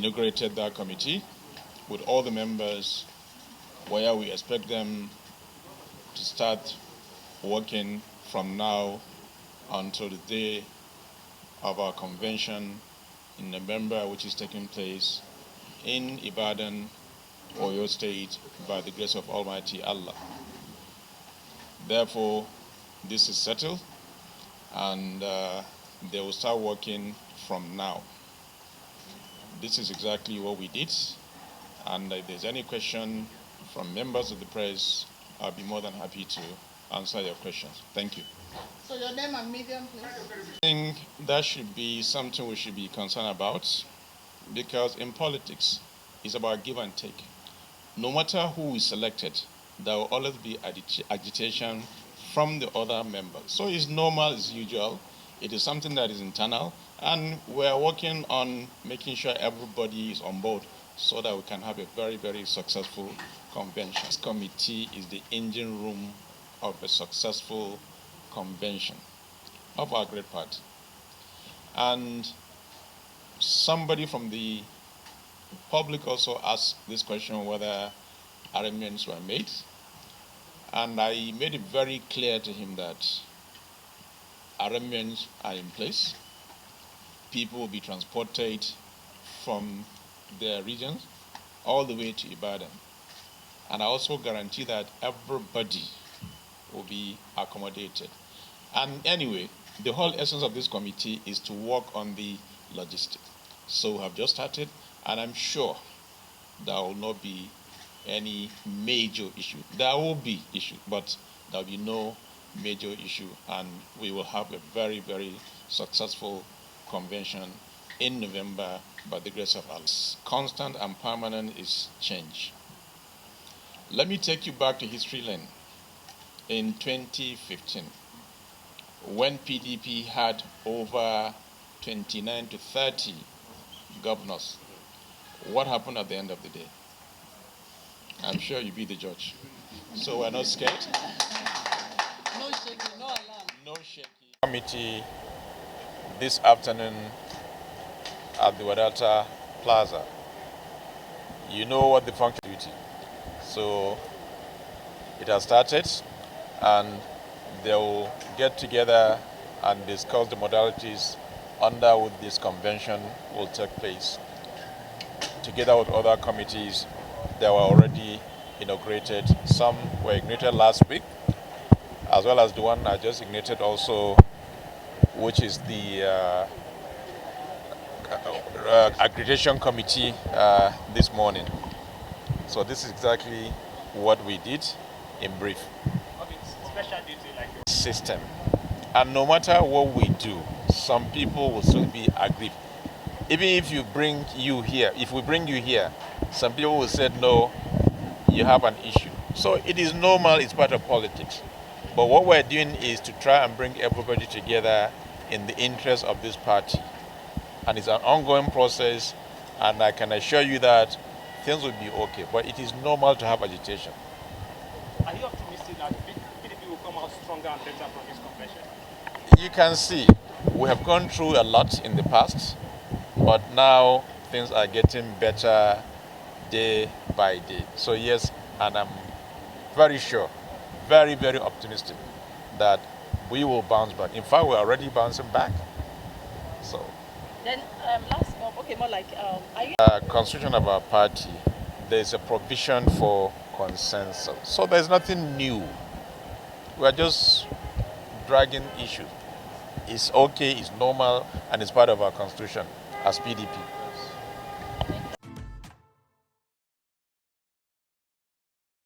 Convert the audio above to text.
Inaugurated that committee with all the members, where we expect them to start working from now until the day of our convention in November, which is taking place in Ibadan, Oyo State, by the grace of Almighty Allah. Therefore, this is settled, and they will start working from now. This is exactly what we did, and if there's any question from members of the press, I'll be more than happy to answer your questions. Thank you. So your name and medium, please. I think that should be something we should be concerned about, because in politics, it's about give and take. No matter who is selected, there will always be agitation from the other members. So it's normal, it's usual. It is something that is internal, and we're working on making sure everybody is on board so that we can have a very, very successful convention. This committee is the engine room of a successful convention of our great party. And somebody from the public also asked this question, whether arrangements were made. And I made it very clear to him that arrangements are in place. People will be transported from their regions all the way to Ibadan. And I also guarantee that everybody will be accommodated. And anyway, the whole essence of this committee is to work on the logistics. So we have just started, and I'm sure there will not be any major issue. There will be issue, but there will be no major issue, and we will have a very, very successful convention in November by the grace of Allah. Constant and permanent is change. Let me take you back to history lane. In 2015, when PDP had over 29 to 30 governors, what happened at the end of the day? I'm sure you'll be the judge. So we're not scared. No shaking, no alarm. No shaking. Committee this afternoon at the Wadata Plaza. You know what the function duty. So it has started, and they will get together and discuss the modalities under which this convention will take place, together with other committees that were already inaugurated. Some were inaugurated last week, as well as the one I just inaugurated also, which is the accreditation committee this morning. So this is exactly what we did in brief. Okay, special duty like system. And no matter what we do, some people will still be aggrieved. Even if we bring you here, some people will say, no, you have an issue. So it is normal, it's part of politics. But what we're doing is to try and bring everybody together in the interest of this party. And it's an ongoing process, and I can assure you that things will be okay. But it is normal to have agitation. Are you optimistic that PDP will come out stronger and better from this convention? You can see, we have gone through a lot in the past, but now things are getting better day by day. So yes, and I'm very sure, very, very optimistic that we will bounce back. In fact, we're already bouncing back. So. Then last, okay, more like, are you? Constitution of our party, there's a provision for consensus. So there's nothing new. We're just dragging issues. It's okay, it's normal, and it's part of our constitution as PDP.